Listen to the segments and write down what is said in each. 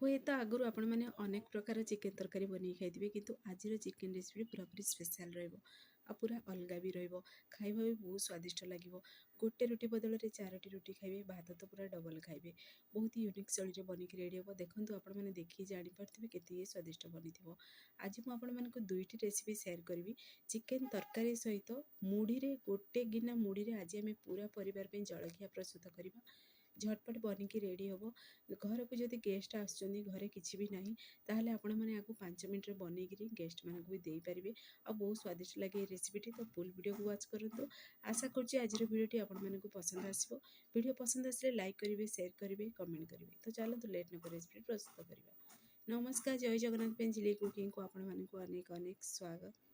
हुए तो आगुरी आपण मैंने अनेक प्रकार चिकेन तरकारी बन खाई किंतु आज चिकेन रेसिपी पूरापूरी स्पेशल रहा पूरा अलग भी खाइबा भी बहुत स्वादिष्ट लगे। गोटे रुटी बदल में 4टी रुटी खाइबे, भात तो पूरा डबल खाइबे। बहुत ही यूनिक शैली बनिक रेडी हम। देखो आपण मैंने देखिए जापारे के स्वादिष्ट बनी थी। आज मुझे दुईटी रेसिपी सेयार करी। चिकेन तरकारी सहित मुढ़ी रे गोटे गिना मुढ़ी रे आज आम पूरा परिवार जलखिया प्रस्तुत करवा। झटपट बनिक रेडी हम। घर को जब गेस्ट आसुच्च घरे किसी भी ना ताहले आपण मैंने आपको 5 मिनट बनईकि गेस्ट मानक भी दे पारे आ बहुत स्वादिष्ट लगे रेसिपीटी। तो फुल वीडियो को वाच करूँ। आशा करुँच आज वीडियोटी आपण मानक पसंद आसो। वीडियो पसंद आसे लाइक करेंगे, शेयर करेंगे, कमेंट करेंगे। तो चलते लेट न रेसिपी प्रस्तुत करवा। नमस्कार, जय जगन्नाथ पेंजिली कुकिंग को आपण मानक अनेक अनेक स्वागत।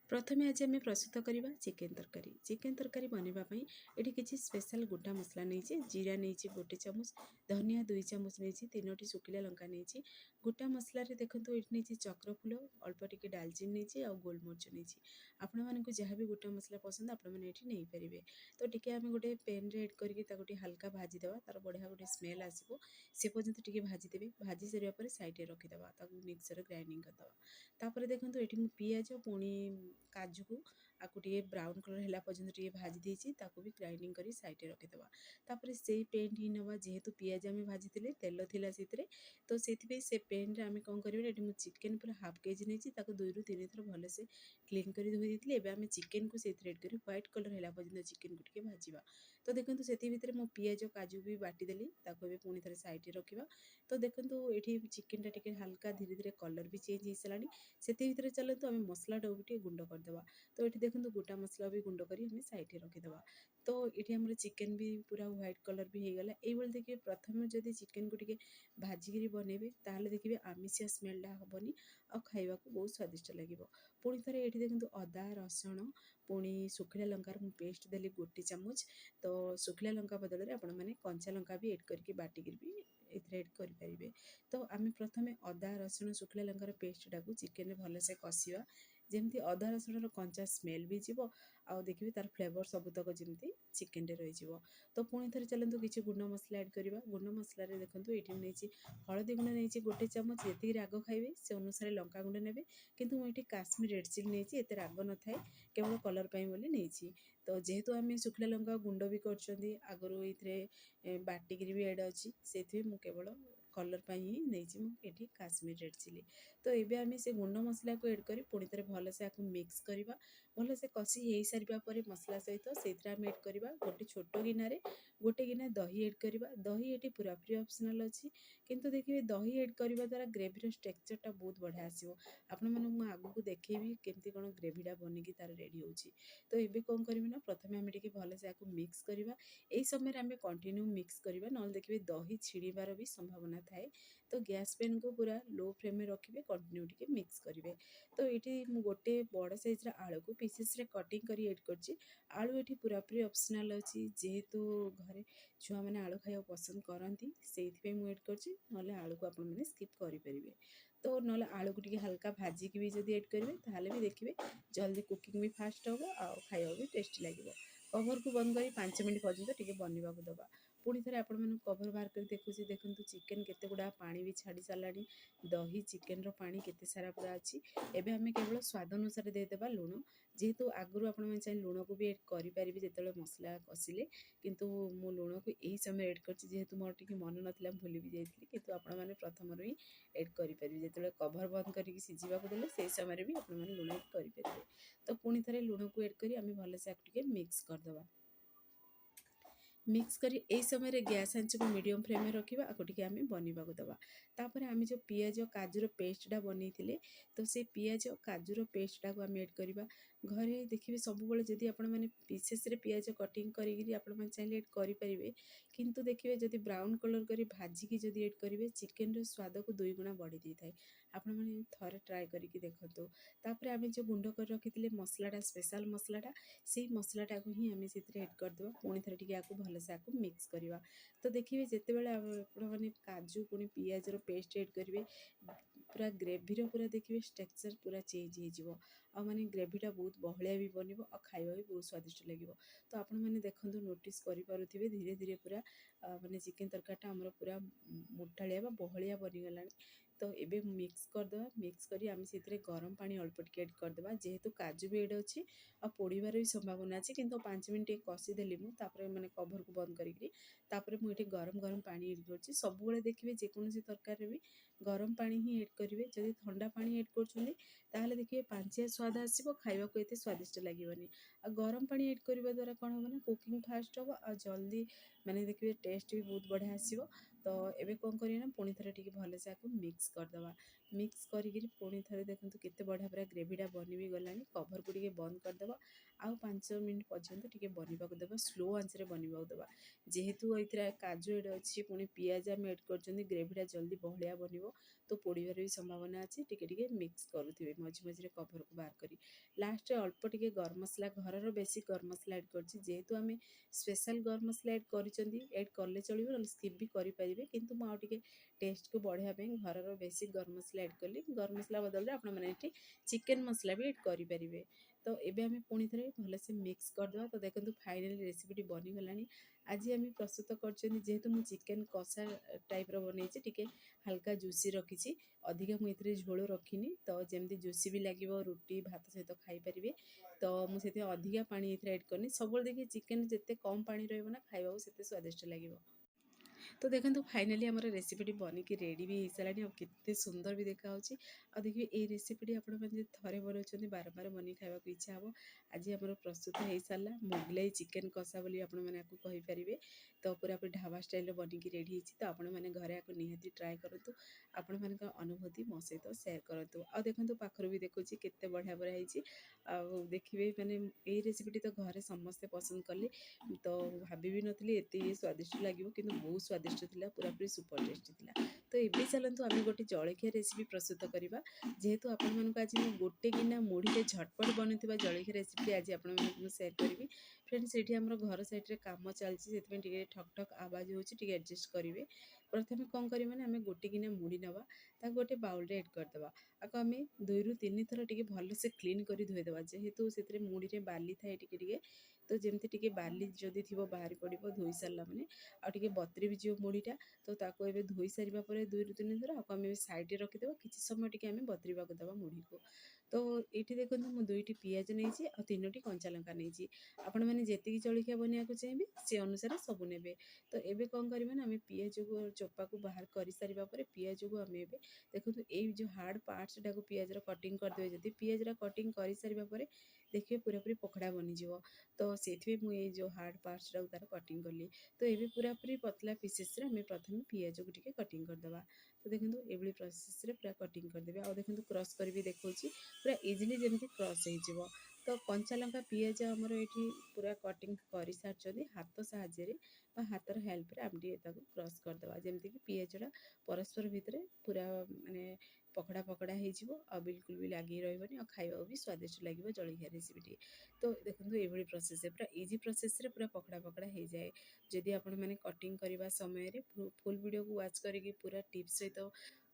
प्रथमे आज आम प्रस्तुत करवा चिकेन तरकारी। चिकेन तरकारी बनवाई ये किसी स्पेशल गोटा मसला नहीं। जीरा नहीं गोटे चामच, धनिया 2 चामच नहीं, 3टी शुखिला लंका नहीं। गोटा मसला देखो ये नहीं चक्रफूल, अल्प टिके डालचीन नहीं आ गोलमरीच नहीं। आपण मानक जहाँ भी गोटा मसला पसंद आपण मैंने नहीं पारे। तो टी आम गोटे पेन रे एड करके हल्का भाजीदे तार बढ़िया गोटे स्मेल आसो से पर्यंत टी भाजीदेवे। भाजी सारे सैड्रे रखीदे मिक्सर ग्राइंडिंग करदे। तापर देखो ये पियाज पुणी काजू को आपको ब्राउन कलर है पर्यंत भाजी देती भी ग्राइंडिंग कर साइड रखीदे। तापर से पेन ही नवा जेहेतु पियाज आम भाजी तेल थिला से तो से पेन रे आम कौन कर चिकेन पूरा हाफ केजी नहीं 2 ରୁ 3 थर भलसे क्लीन कर धोई देती। एवं चिकेन को से एड कर व्हाइट कलर है पर्यंत चिकेन को टे भाजवा। तो देखो से मो पियाज काजू भी बाटीदेली पुणी थे साइड रखा। तो देखो ये चिकेन टा हल्का धीरे धीरे कलर भी चेंज हो सारा। से चलते आम मसलाटा भी गुंड करदे। तो ये देखो गोटा मसला भी गुंड कर साइड रखीदे। तो ये आम चिकेन भी पूरा व्हाइट कलर भी हो गला। ये देखिए प्रथम जब चिकेन को टे भाजिकी बनइबे ताहले देखिए आमिषिया स्मेलटा हेनी आ खाइबा को बहुत स्वादिष्ट लगे। पुणी थे ये देखो अदा रसुण पुणी शुखिला लंकार पेस्ट देली गोटे चामच। तो शुखिला लंका बदल में आपण मैंने कंचा लंका भी एड करके बाटिकी भी एड करें। तो आम प्रथम अदा रसुण शुखिला लंकार पेस्टा को चिकेन भलसे कषा जमी अदा रसुण कंचा स्मेल भी जीव आउ देखिए तार फ्लेवर सबुतक जमी चिकेन रही। तो पुणी थे चलते किसी गुंड मसला एड करवा। गुंड मसला देखो ये नहीं हलदी गुंड नहीं गोटे चामच, जी राग खाइबे से अनुसार लंका गुंड ने कि मुझे काश्मीर रेड चिली नहीं एत राग न थाए केवल कलर बोली नहीं। तो जेहेतु आम शुखिला लंका गुंड भी कर ये बाटिकी भी एड अच्छी से केवल कलर ही नहीं ये काश्मीर रेड चिली। तो ये आम से गुंड मसला को एड कर पुणी थे भलसे आपको मिक्स करवा। भलसे कषि हो सारे मसला सहित से आम एड करवा गोटे छोट गिनारे गोटे गिना दही एड करवा। दही ये पूरापूरी ऑप्शनल अच्छी किंतु देखिए दही एड करने द्वारा ग्रेवीर टेक्सचरटा बहुत बढ़िया आसो। आपण मैं आगू देखेबी केमती कौन ग्रेवीटा बनिकी तार रेडी हो। तो ये कौन करी ना प्रथम आम टे भलसे आपको मिक्स करवा। यही समय आम कंटिन्यू मिक्स करवा ना देखिए दही छिड़बार भी संभावना थाए। तो गैस पेन को पूरा लो फ्लेम में रखिए, कंटिन्यू टे मिक्स करेंगे। तो ये गोटे बड़ साइज आलू को पीसेस रे कटिंग कर एड कर आलू ये पूरापूरी ऑप्शनल अच्छी जेहेतु घरे छुआ मैंने आलू खाया पसंद करती से एड कर आलू को आपने स्किप करेंगे। तो ना आलू को हल्का भाजिकी भी जब एड करेंगे ताहले भी देखिए जल्दी कुकिंग भी फास्ट हम आ खाया भी टेस्टी लगे। कवर को बंद कर 5 मिनट पर्यंत टे बनवा दबा। पुणी थे आपण मैंने कवर बाहर कर देखुची देखो चिकेन केते गुड़ा पानी भी छाड़ी सारा। दही चिकेन रो पानी केते सारा पूरा अच्छी। एबे हमें केवल स्वाद अनुसार देदेबा लुण। जेहेतु आगुरी आपण मैंने चाहिए लुण को भी एड करेंगे जिते मसला कषिले किंतु मु लुण को यही समय एड कर जेहेतु मोर टी मन नाला भूली भी जाइए किंतु आपण मैंने प्रथम ही एड करेंगे जो कवर बंद करके सिझा देले से समय भी आप लुण एड करेंगे। तो पुणी थे लुण को एड कर भलसे आपको मिक्स करदे। मिक्स करी ए समय गैस आंच को मीडियम फ्लेम में रखा आपको टी आम बनवा दबा। तापर आम जो पियाज काजूर पेस्टा बनी तो से पियाज काजूर पेस्टा को आम एड करवा। घरे देखिए सब जदि आप पीसेस पियाज कटिंग कर चाहिए एड करेंगे किंतु देखिए जदि ब्राउन कलर कर भाजिकी जदि एड करेंगे चिकेन स्वाद को 2 गुणा बढ़ी दी थाए। आपण मैंने थरे ट्राए करके देखो। तापर आम जो गुंड कर रखी मसलाटा स्पेशल मसलाटा से मसलाटा को ही आम से एड करदे। पुणी थे टी आपको भलसे आपको मिक्स करवा। तो देखिए जिते बड़े मैंने काजू पुणी पियाज पेस्ट एड करेंगे पूरा ग्रेभीर पूरा देखिए टेक्सचर पूरा चेंज हो माने ग्रेभीटा बहुत बहलिया भी बनिबो और खाइबा भी बहुत स्वादिष्ट लगिबो। तो आपण मैंने देखंतु नोटिस करि पारुथिबे धीरे धीरे पूरा माने चिकेन तड़काटा हमर पूरा मोटालिया बा बहलिया बनी गलानी। तो एबे मिक्स करदबा, मिक्स करी आमे सेतिरे गरम पानी अल्प टिके ऐड करदबा जेहेतु काजू भी एड अछि आ पोड़ीबार भी संभावना अछि किंतु 5 मिनिट टिके कसी देली मु तापरे माने कवर को बंद करिकरी तापरे मु एठी गरम गरम पानी ऐड करछि। सब बेले देखिबे जे कोनोसी तरकारी भी गरम पानी ही ऐड करिवे। जदि ठंडा पानी ऐड करछुनी ताहले देखिए पांचिया स्वाद आसीबो, खाइबा को एते स्वादिष्ट लागिबनी। आ गरम पानी ऐड करबा द्वारा कोन हो ना कुकिंग फास्ट हो आ जल्दी माने देखिए टेस्ट भी बहुत बढ़िया आसीबो। तो एबे कोन करिए ना पुणी थरे टिके भले से आको मिक्स करदबा। मिक्स करिकरी पुणी थरे देखंतु केते बढ़िया पूरा ग्रेवीटा बनी भी गलानी। कवर को टिके बंद करदबा आउ 5 मिनिट पर्यंत टिके बनिबाको देबा, स्लो आंच रे बनिबाको देबा। जेहेतु एथिरा काजू एड अछि पुणी पियाज हम ऐड करछन्ती ग्रेवीटा जल्दी बहलिया बनिबो तो पोड़ीबार भी संभावना अछि। टिके टिके मिक्स करूथिबे मझी मझी रे कवर को बाहर करी। लास्ट रे अल्प टिके गरम मसला घरर बेसिक गरम मसला ऐड करछि जेहेतु आमे स्पेशल गरम मसला ऐड करछन्ती ऐड करले चलिबो न स्किप भी करि परिबे किंतु मु आउ टिके टेस्ट को बढ़िया पे घरर बेसिक गरम मसला ऐड कली। गरम मसला बदल रे आपण माने एठी चिकेन मसला भी ऐड करि परिबे। तो एबे आमे पुणी थरे भले से मिक्स करदबा। तो देखंतु फाइनली रेसिपीटी बनी गलानी। आज आमे प्रस्तुत करछन्ती जेहेतु मु चिकेन कषा टाइप रो बनेछि टिके हल्का जूसी रखिछि। अधिका मु एथिरे झोल रखिनी तो जेमती जूसी भी लागिबो रुटी भात सहित खाई परिबे। तो मु सेते अधिका पानी एथिरे ऐड करनी। सबले देखि चिकेन जेते कम पानी रहइबो ना खाइबाबो सेते स्वादिष्ट लागिबो। तो देखंतु फाइनली हमर रेसिपीटी बनिकी रेडी भी होइसालानी और केते सुंदर भी देखा होछि। आ देखिए ए रेसिपीटी आपण माने थरे बनौछन्ती बार बार बनी खाइबा को इच्छा हबो। आज हमर प्रस्तुत होई सारला मोगलाई चिकेन कषा बोली आपण माने आकु कहि परिबे। तो पूरा पूरी ढाबा स्टाइल रे बनिकी रेडी हिछि। तो आपण माने घरे आकु निहाती ट्राई करंतु। आपण मानक अनुभूति मो सहित शेयर करंतु। आ देखंतु पाखरु भी देखुछि केते बढ़िया बढ़िया हिछि। आ देखिबे माने ए रेसिपीटी तो घरे समस्त पसंद कले। तो भाभी भी नथिली एते स्वादिष्ट लागिबो किंतु बहुत स्वादिष्ट थिला, पूरा पूरी सुपर टेस्टी थिला। तो एबे चलंतु आमे गोटे जळखिया रेसिपी प्रस्तुत करिबा। जेहेतु आपण मानक आज मु गोटे गिना मुढ़ी रे झटपट बनिथिबा जळखिया रेसिपी आज आपण मानक शेयर करिबी। फ्रेंड्स एठी हमर घर साइड रे काम चलछि सेति में टिके ठक ठक आवाज होछि, टिके एडजस्ट करिवे। प्रथमे कोन करिबा ना आमे गोटे गिना मुढ़ी नबा, ता गोटे बाउल रे ऐड करदबा। आको आमे 2 रु 3 थर टिके भलो से क्लीन करी धोइ देबा। जेहेतु सेति रे मुढ़ी रे बाली थाए टिके टिके तो जेमती टिके बाली जदि थिबो बाहरी पड़िबो धोई सारला माने आ टिके बतरी भी जिवो मुढ़ीटा। तो ताको एबे धोई सारिबा परे 2 रु 3 थर आको आमे साइड रे रखि देबा। किछि समय टिके आमे बतरीबा को देबा मुढ़ी को। तो एठी देखंतु मु 2टी पियाज नेछि आ 3टी कंचा लंका नेछि। आपण माने जेतिकी जळखिया बनिया को चाहेबे से अनुसार सब नेबे। तो एबे कोन करिबा ना आमे पियाज को चोपा को बाहर करि सारिबा परे पियाज को आमे एबे देखंतु ए जो हार्ड पार्ट्स टाको पियाज रो कटिंग कर देबे। जदि पियाज रा कटिंग करि सारिबा परे देखिए पूरा पूरी पखड़ा बनी जिवो। तो सेथि मु ए जो हार्ड पार्ट्स टाको तार कटिंग करली। तो एबे पूरा पूरी पतला पीसेस रे आमे प्रथमे पियाज को टिके कटिंग कर दबा। तो देखंतु एबली प्रोसेस रे पूरा कटिंग कर देबे। आ देखंतु क्रॉस करि भी देखौछि पूरा इजीली जेमति क्रॉस होई जिवो। तो कंचा लंका पियाज हमर एठी पूरा कटिंग करि सारछथि हाथ साहाଯ୍य रे बा हाथर हेल्प रे आम टिके ताको क्रॉस कर दबा। जेमति कि पियाजटा परस्पर भितरे पूरा माने पकड़ा पकड़ा हेइ जिवो आ बिल्कुल भी लागी रहइबनी आ खाइबा भी स्वादिष्ट लागिबो जळखिया रेसिपीटी। तो देखंतु एभली प्रोसेस रे पूरा इजी प्रोसेस रे पूरा पकड़ा पकड़ा हेइ जाए। जदि आपण माने कटिंग करिबा समय रे फुल वीडियो को वॉच करिकि पूरा टिप्स सहित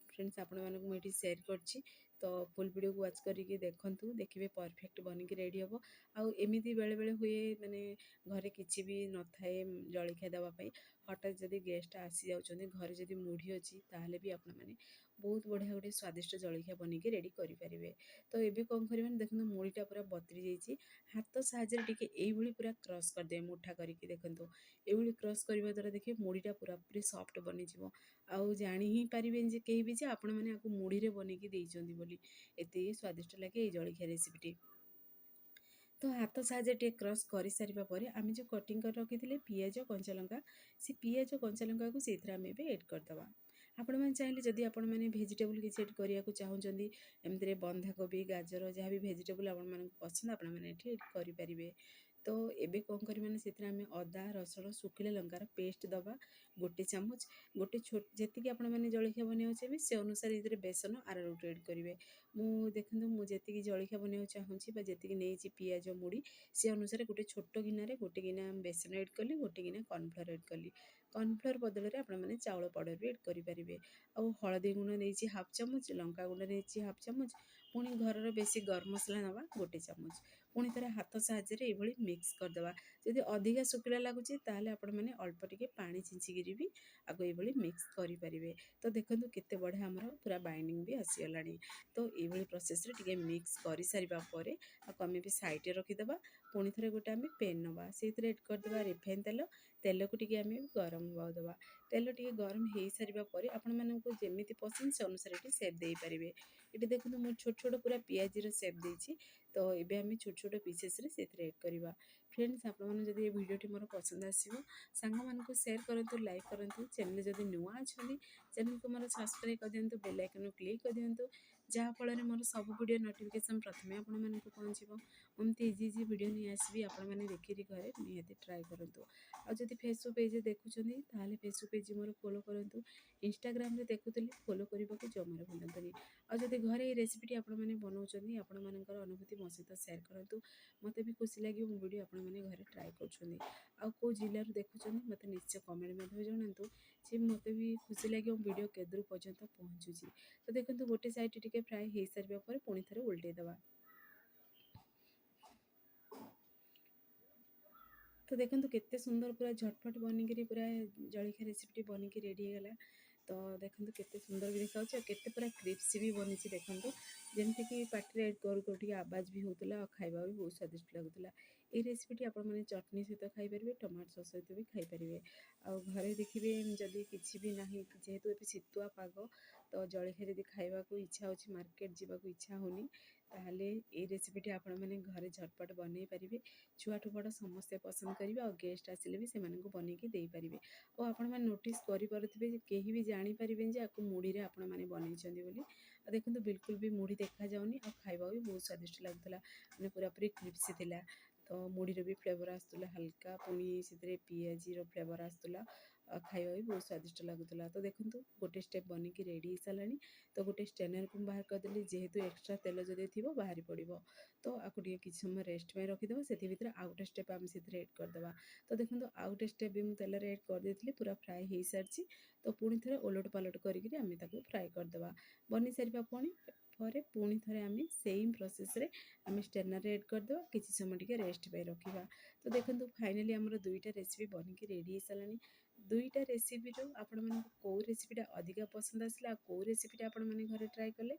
फ्रेंड्स आपण मानक मु एठी शेयर करछि। तो फुल वीडियो को वॉच करिकि देखंतु, देखिबे परफेक्ट बनिकि रेडी हबो। आउ एमिति बेले बेले हुए माने घरे किछि भी न थाए जळखिया दवा पई हठात जदि गेस्ट आसी जाउछन्ती घरे जदि मुढ़ी अछि ताहले भी आपण माने बहुत बढ़िया गोटे स्वादिष्ट जळखिया बनिकि रेडी करि परिबे। तो एबे कोन करिबा ना देखंतु मुढ़ीटा पूरा बतरी जाइछि। हाथ साहाଯ୍य रे टिके एइभली पूरा क्रॉस कर दे मुठा करिकि देखंतु। एइभली क्रॉस करिबा द्वारा देखिए मुढ़ीटा पूरा पूरी सॉफ्ट बनि जिवो। आउ जानि ही पारिबेन जे केहि भी जे आपण माने आकु मुढ़ी रे बनिकि देइछन्ती बोली। एते स्वादिष्ट लागे एइ जळखिया रेसिपीटी। तो हाथ साहाଯ୍य टे क्रॉस करि सारिबा परे आमे जो कटिंग कर रखिथिले पियाज कंचा लंका, से पियाज कंचा लंका को सेथरा आमे बे ऐड कर दबा। आपण माने चाहिले जदि आपण माने वेजिटेबल किछि ऐड करिया को चाहुचंदी एमतरे बंधा कोबी गाजर जहाँ भी वेजिटेबल आपण माने पसंद आपण माने एठी ऐड करि परिबे। तो एबे कौन करबा ना सेतिर आमे अदा रसुण सुखिला लंकार पेस्ट दबा 1 चामच गोटे जेतिकी आपण माने जलखिया बनिया चाहे से अनुसार इधर बेसन आरारोट ऐड करेंगे। मु देखो मु जेतिकी जलखिया बनिया चाहूँगी जेतिकी नहीं पियाज मुड़ी से अनुसार गोटे छोट गिनारे गोटे गिना बेसन ऐड कली गोटे गिना कॉर्नफ्लोर ऐड कली। कॉर्नफ्लोर बदल में आपण मैंने चाउल पाउडर भी ऐड करेंगे। आउ हलदी गुंड नहीं हाफ चामच लंका गुंड नहीं हाफ चामच पुणी घर बेसी गरम मसला नवा 1 चामच पुणी थे हाथ साहाଯ୍य ये मिक्स करदे। जदि अधिका शुखिला लगुच ताले आपण मैंने अल्प टिके पानी छिंचिकी भी आगे ये मिक्स करेंगे। तो देखो केते बढ़िया आमर पूरा बाइंडिंग भी आसीगला। तो ये प्रोसेस रे टिके मिक्स कर सारिबा परे आमे भी साइड रखीदे। पुणी थे गोटे आम पेन नवा से ऐड करदे रिफाइन तेल तेल को टिके आम गरम होगा तेल टिके गरम हो सारा पर आपण मानक जमी पसंद से अनुसार ये सेप दे पारे। ये देखो मुझे छोट छोट पूरा पियाज सेप देती। तो ये आम छोट छोट पीसेस रे ऐड करवा। फ्रेंड्स आपड़ी भिडियो मोर पसंद आसो सांग मानक शेयर करूँ लाइक करूँ चैनल जदि नुआ अच्छा चैनल को मोर सब्सक्राइब कर दिंतु बेल आइकन क्लिक कर दिंतु जहाँफल मोर सब वीडियो नोटिफिकेशन प्रथम आपण मानक पहुँचो। एमती इजी इजी वीडियो नहीं आसबि आपण मैंने देखिए घरे निहाती ट्राए करूँ। आदि फेसबुक पेज देखुं ताले फेसबुक पेज मोर फॉलो करूँ। इंस्टाग्राम रे देखुली फॉलो करने को जमार भूलतुनि। आदि घरे ये रेसिपी आपण मैंने बनाऊँ आपण मान अनुभूति मो सहित शेयर करूँ। मत भी खुशी लगे मो वीडियो आपण मैंने घरे ट्राए कर जिलूर देखुं मत निश्चय कमेंट जनातु सी मत भी खुशी लगे मो वीडियो केदूर पर्यंत पहुँचुची। तो देखो गोटे साइड टिके फ्राए हो सारा पर पुणी थे उल्टेदवा। तो देखो केते सुंदर पूरा झटपट बनिकी पूरा जलखिया रेसिपी बनिकी रेडी होगा। तो देखो केते सुंदर भी देखा केते पूरा क्रिप्सी भी बनी देखो जमीक पार्टी कर कर आवाज भी होता खाଇବା भी बहुत स्वादिष्ट लगुला। ये रेसिपी आप चटनी सहित खाईपर टमाटो सॉस सहित भी खाईपर। आ घरे देखिए जदि किसी भी ना जेहेतु ये शीतुआ पाग तो जलखिया जब खावा इच्छा हो मार्केट जावाक इच्छा होनी ताहले ये रेसिपी आपण मैंने घरे झटपट बनई पारे। छुआठू बड़ समस्ते पसंद करेंगे और गेस्ट आसिले भी से बनईकी दे पारे। और आपण मैंने नोटिस करेंगे कहीं भी जानीपर आपको मुढ़ी रे आपण मैंने बनई। देखो बिल्कुल भी मुढ़ी देखा जाऊनी और खाଇବା भी बहुत स्वादिष्ट लगुला मैंने पूरा पूरी क्रिप्सी थिला। तो मुढ़ी भी फ्लेवर आसला हल्का पुणी से पियाजी फ्लेवर आसला खाଇବା भी बहुत स्वादिष्ट लगुला। तो देखो गोटे स्टेप बनिकी रेडी हो सारा। तो गोटे स्टेनर को बाहर करदेली जेहेतु एक्सट्रा तेल जदि थी बाहरी पड़ो तो आपको किसी समय रेस्ट में रखीद से भर आउ गोटे स्टेप आम से एड करदे। तो देखो आउ गोटे स्टेप भी मुझे तेल एड कर देती पूरा फ्राए हो सारी। तो पुणी थे ओलट पालट करके फ्राए करदे बनी सारा पर पुणी थे आम सेम प्रोसेस रे आम स्टेनर एड करदे किसी समय टे रेस्ट पे रखा। तो देखो फाइनाली आमर दुईटा रेसिपी बनिकी रेडी हो सारा। दुईटा रेसिपी आपण मानक कौ रेसिपीटा अधिका पसंद आसला कौ रेसिपीटा आपण माने घरे ट्राए कले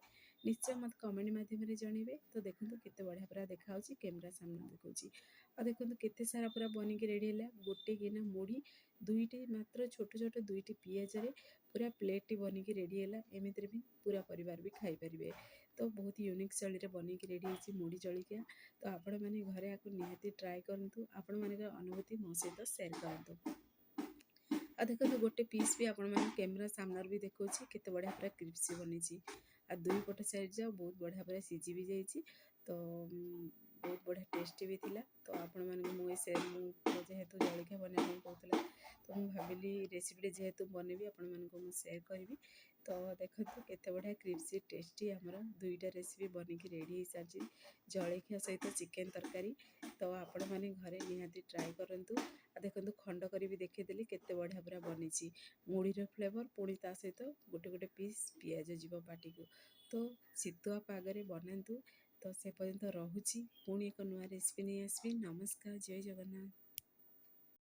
निश्चय मत कमेंट माध्यम जनइबे। तो देखो केते बढ़िया पूरा देखा कैमरा सामने देखुची और देखो केते सारा पूरा बनिकी रेडी है। गोटे गिना मुढ़ी दुईटी मात्र छोट छोट दुईटी पियाज रे पूरा प्लेट बनिकी रेडी है। एमती भी पूरा परिवार भी खाई पारे। तो बहुत यूनिक शैली बनिकी रेडी होती मुढ़ी जलखिया। तो आपण मैंने घरे आपको निहाती ट्राए करूँ आपण मान अनुभूति मो सहित शेयर करूँ। आ देखो गोटे पीस भी आपण मैंने कैमरा सामने भी देखा केते बढ़िया पूरा क्रिप्सी बनी। आ दुई पट साइड जाओ बहुत बढ़िया पूरा सीझी भी जाइए। तो बहुत बढ़िया टेस्टी भी थिला। तो आपण मानक मुझे जेहेतु जलखिया बनवाई कहूला तो मुझे भाविली रेसिपी जेहेतु बनैबी आपण मानक मुझे शेयर करी। तो देखो केते बढ़िया क्रिप्सी टेस्टी आमर दुईटा रेसिपी बनिकी रेडी हो सारी जलखिया सहित चिकेन तरकारी। तो आपण मैंने घरे निहाती ट्राए करूँ। देखो खंड करी भी देखीदेली केते बढ़िया पूरा बनी मुढ़ीर फ्लेवर पुणी ता सहित गोटे गोटे पीस पियाज जीव पाटी को। तो शीतुआ पागरे बनातु। तो से पर्यंत रहुची पुणी एक नुआ रेसिपी नहीं आसबि। नमस्कार जय जगन्नाथ।